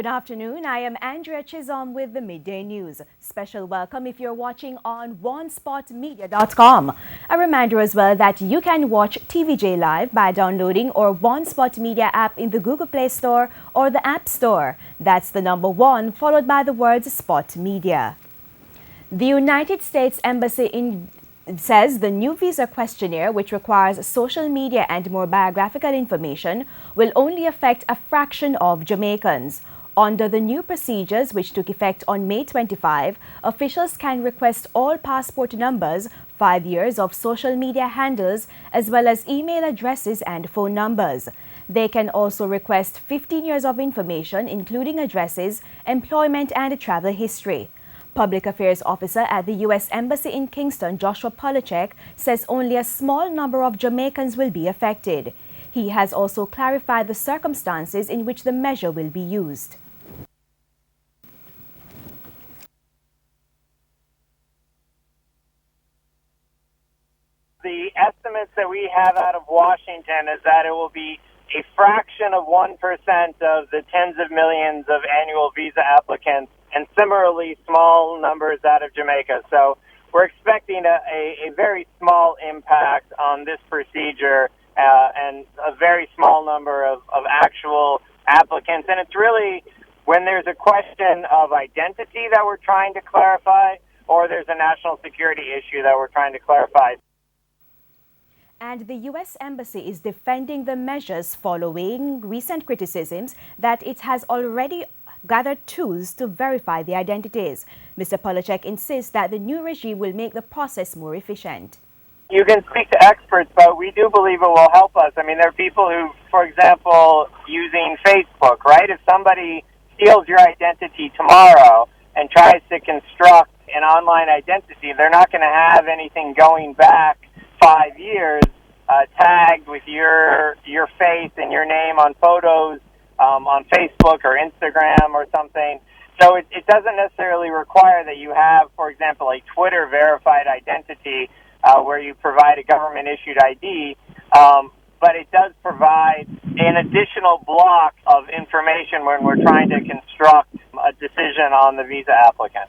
Good afternoon. I am Andrea Chisholm with the Midday News. Special welcome if you're watching on onespotmedia.com. A reminder as well that you can watch TVJ live by downloading our One Spot Media app in the Google Play Store or the App Store. That's the number 1 followed by the words Spot Media. The United States Embassy says the new visa questionnaire, which requires social media and more biographical information, will only affect a fraction of Jamaicans. Under the new procedures, which took effect on May 25, officials can request all passport numbers, 5 years of social media handles, as well as email addresses and phone numbers. They can also request 15 years of information, including addresses, employment, and travel history. Public Affairs Officer at the U.S. Embassy in Kingston, Joshua Polachek, says only a small number of Jamaicans will be affected. He has also clarified the circumstances in which the measure will be used. The estimates that we have out of Washington is that it will be a fraction of 1% of the tens of millions of annual visa applicants, and similarly small numbers out of Jamaica. So we're expecting a very small impact on this procedure and a very small number of actual applicants. And it's really when there's a question of identity that we're trying to clarify, or there's a national security issue that we're trying to clarify. And the U.S. Embassy is defending the measures following recent criticisms that it has already gathered tools to verify the identities. Mr. Polachek insists that the new regime will make the process more efficient. You can speak to experts, but we do believe it will help us. I mean, there are people who, for example, using Facebook, right? If somebody steals your identity tomorrow and tries to construct an online identity, they're not going to have anything going back 5 years tagged with your face and your name on photos on Facebook or Instagram or something. So it doesn't necessarily require that you have, for example, a Twitter verified identity where you provide a government issued ID, but it does provide an additional block of information when we're trying to construct a decision on the visa applicant.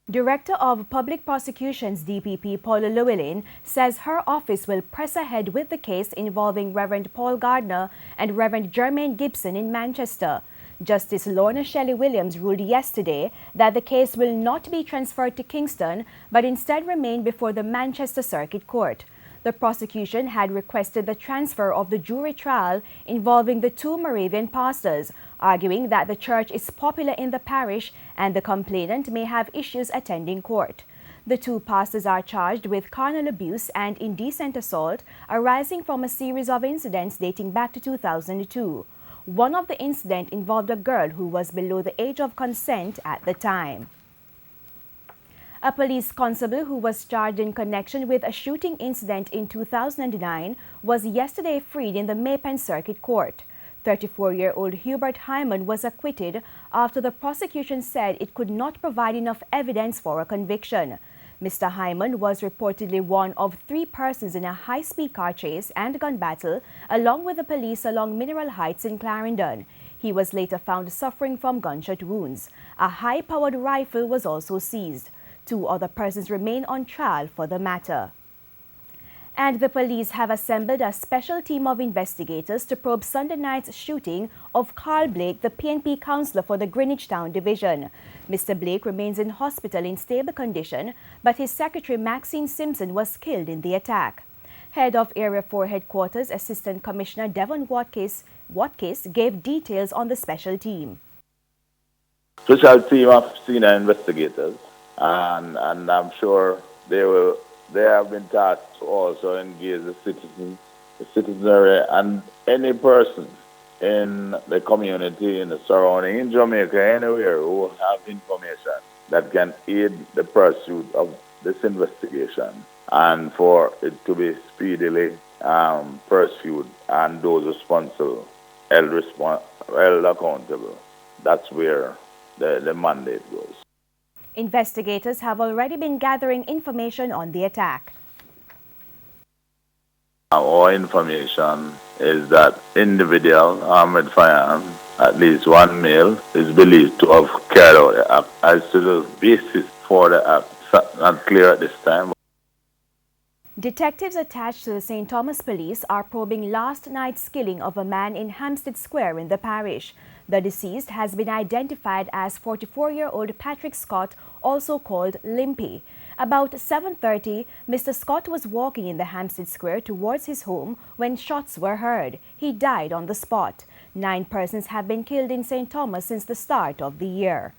Director of Public Prosecutions DPP Paula Llewellyn says her office will press ahead with the case involving Reverend Paul Gardner and Reverend Jermaine Gibson in Manchester. Justice Lorna Shelley Williams ruled yesterday that the case will not be transferred to Kingston but instead remain before the Manchester Circuit Court. The prosecution had requested the transfer of the jury trial involving the 2 Moravian pastors, arguing that the church is popular in the parish and the complainant may have issues attending court. The 2 pastors are charged with carnal abuse and indecent assault arising from a series of incidents dating back to 2002. One of the incidents involved a girl who was below the age of consent at the time. A police constable who was charged in connection with a shooting incident in 2009 was yesterday freed in the Maypen Circuit Court. 34-year-old Hubert Hyman was acquitted after the prosecution said it could not provide enough evidence for a conviction. Mr. Hyman was reportedly one of 3 persons in a high-speed car chase and gun battle along with the police along Mineral Heights in Clarendon. He was later found suffering from gunshot wounds. A high-powered rifle was also seized. 2 other persons remain on trial for the matter. And the police have assembled a special team of investigators to probe Sunday night's shooting of Carl Blake, the PNP councillor for the Greenwich Town Division. Mr. Blake remains in hospital in stable condition, but his secretary Maxine Simpson was killed in the attack. Head of Area 4 Headquarters, Assistant Commissioner Devon Watkins gave details on the special team. Special team of senior investigators, and I'm sure they have been tasked to also engage the citizenry and any person in the community, in the surrounding, in Jamaica, anywhere who have information that can aid the pursuit of this investigation and for it to be speedily pursued and those responsible held accountable. That's where the mandate goes. Investigators have already been gathering information on the attack. Our information is that individual armed firearm at least one male is believed to have carried out the act. As to the basis for the act, it's not clear at this time. Detectives attached to the St. Thomas Police are probing last night's killing of a man in Hampstead Square in the parish. The deceased has been identified as 44-year-old Patrick Scott, also called Limpy. About 7:30, Mr. Scott was walking in the Hampstead Square towards his home when shots were heard. He died on the spot. 9 persons have been killed in St. Thomas since the start of the year.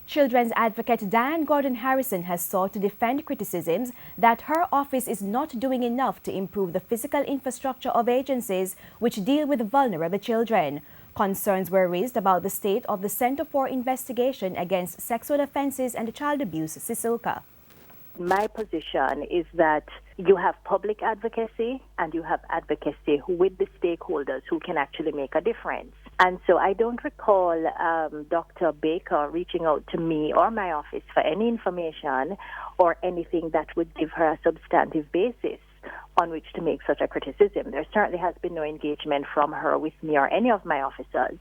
Children's advocate Diane Gordon Harrison has sought to defend criticisms that her office is not doing enough to improve the physical infrastructure of agencies which deal with vulnerable children. Concerns were raised about the state of the Center for Investigation Against Sexual Offences and Child Abuse, CISOCA. My position is that you have public advocacy and you have advocacy with the stakeholders who can actually make a difference. And so I don't recall Dr. Baker reaching out to me or my office for any information or anything that would give her a substantive basis on which to make such a criticism. There certainly has been no engagement from her with me or any of my officers.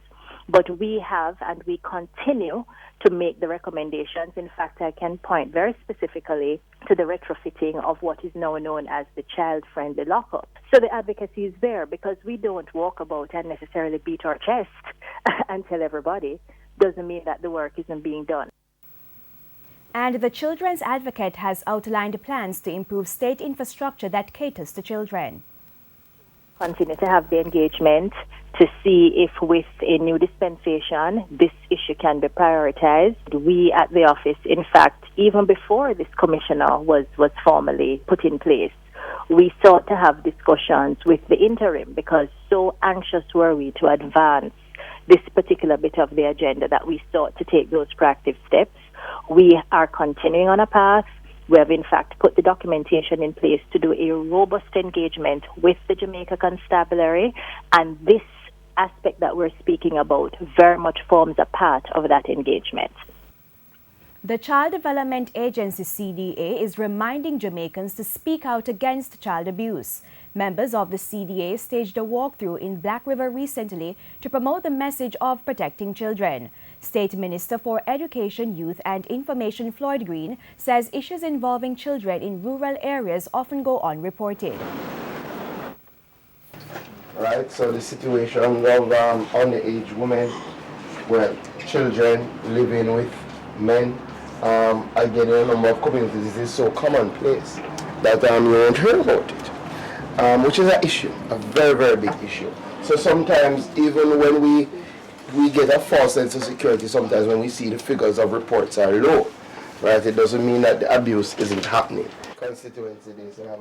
But we have and we continue to make the recommendations. In fact, I can point very specifically to the retrofitting of what is now known as the child-friendly lockup. So the advocacy is there because we don't walk about and necessarily beat our chest and tell everybody. Doesn't mean that the work isn't being done. And the Children's Advocate has outlined plans to improve state infrastructure that caters to children. Continue to have the engagement to see if with a new dispensation this issue can be prioritized. We at the office, in fact, even before this commissioner was formally put in place, we sought to have discussions with the interim because so anxious were we to advance this particular bit of the agenda that we sought to take those proactive steps. We are continuing on a path. We have, in fact, put the documentation in place to do a robust engagement with the Jamaica Constabulary, and this aspect that we're speaking about very much forms a part of that engagement. The Child Development Agency, CDA, is reminding Jamaicans to speak out against child abuse. Members of the CDA staged a walkthrough in Black River recently to promote the message of protecting children. State Minister for Education, Youth and Information Floyd Green says issues involving children in rural areas often go unreported. Right, so the situation of underage women, well, children living with men, again, in a number of communities, this is so commonplace that you won't hear about it, which is an issue, a very, very big issue. So sometimes, even when we get a false sense of security, sometimes when we see the figures of reports are low, right, it doesn't mean that the abuse isn't happening.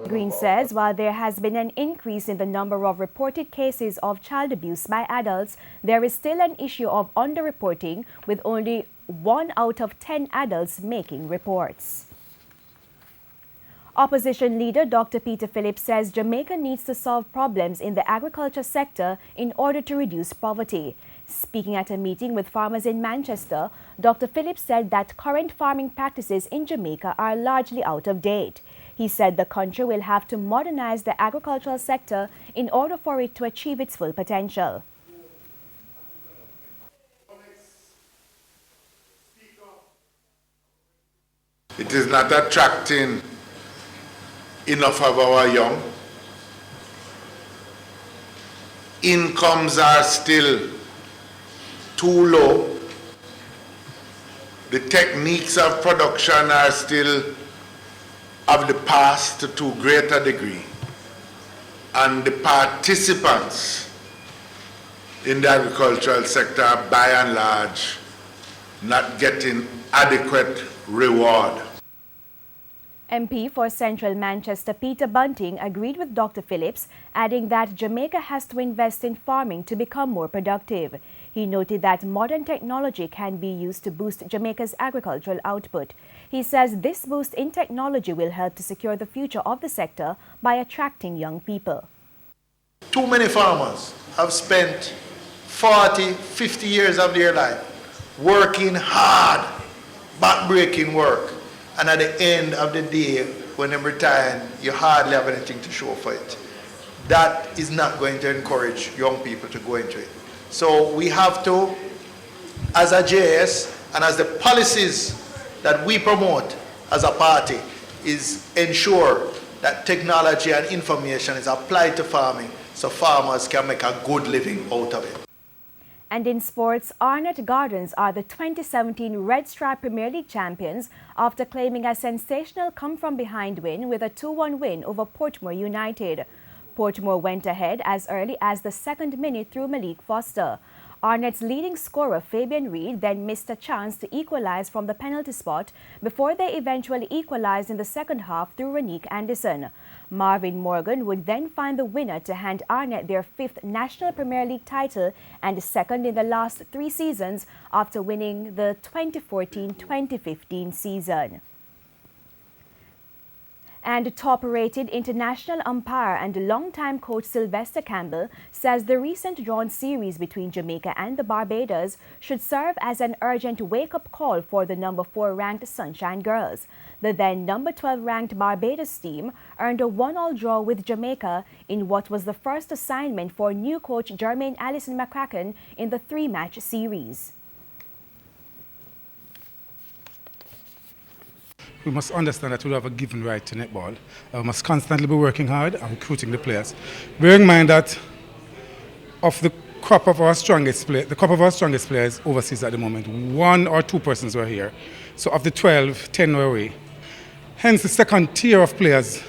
Green says while there has been an increase in the number of reported cases of child abuse by adults, there is still an issue of underreporting, with only 1 out of 10 adults making reports. Opposition leader Dr. Peter Phillips says Jamaica needs to solve problems in the agriculture sector in order to reduce poverty. Speaking at a meeting with farmers in Manchester, Dr. Phillips said that current farming practices in Jamaica are largely out of date. He said the country will have to modernize the agricultural sector in order for it to achieve its full potential. It is not attracting enough of our young. Incomes are still too low. The techniques of production are still of the past to a greater degree. And the participants in the agricultural sector are by and large not getting adequate reward. MP for Central Manchester Peter Bunting agreed with Dr. Phillips, adding that Jamaica has to invest in farming to become more productive. He noted that modern technology can be used to boost Jamaica's agricultural output. He says this boost in technology will help to secure the future of the sector by attracting young people. Too many farmers have spent 40, 50 years of their life working hard, back-breaking work, and at the end of the day, when they retire, you hardly have anything to show for it. That is not going to encourage young people to go into it. So we have to, as a JS and as the policies that we promote as a party, is ensure that technology and information is applied to farming so farmers can make a good living out of it. And in sports, Arnott Gardens are the 2017 Red Stripe Premier League champions after claiming a sensational come-from-behind win with a 2-1 win over Portmore United. Portmore went ahead as early as the second minute through Malik Foster. Arnott's leading scorer Fabian Reed then missed a chance to equalize from the penalty spot before they eventually equalized in the second half through Renique Anderson. Marvin Morgan would then find the winner to hand Arnott their 5th National Premier League title and second in the last 3 seasons after winning the 2014-2015 season. And top-rated international umpire and longtime coach Sylvester Campbell says the recent drawn series between Jamaica and the Barbados should serve as an urgent wake-up call for the number 4 ranked Sunshine Girls. The then number 12 ranked Barbados team earned a 1-1 draw with Jamaica in what was the first assignment for new coach Jermaine Allison McCracken in the 3-match series. We must understand that we have a given right to netball. We must constantly be working hard and recruiting the players. Bear in mind that of the crop of our strongest players overseas at the moment, 1 or 2 persons were here. So of the 12, 10 were away. Hence the second tier of players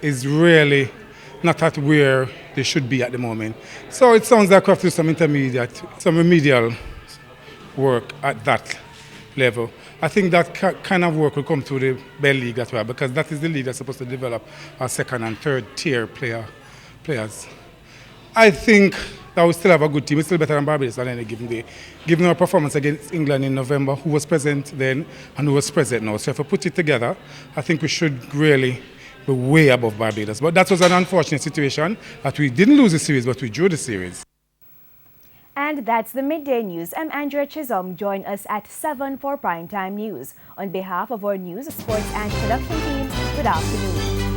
is really not at where they should be at the moment. So it sounds like we have to do some remedial work at that level. I think that kind of work will come to the Bell League as well, because that is the league that's supposed to develop our second and third tier players. I think that we still have a good team. It's still better than Barbados on any given day. Given our performance against England in November, who was present then and who was present now. So if we put it together, I think we should really be way above Barbados. But that was an unfortunate situation that we didn't lose the series, but we drew the series. And that's the Midday News. I'm Andrea Chisholm. Join us at 7 for Primetime News. On behalf of our news, sports and production teams, good afternoon.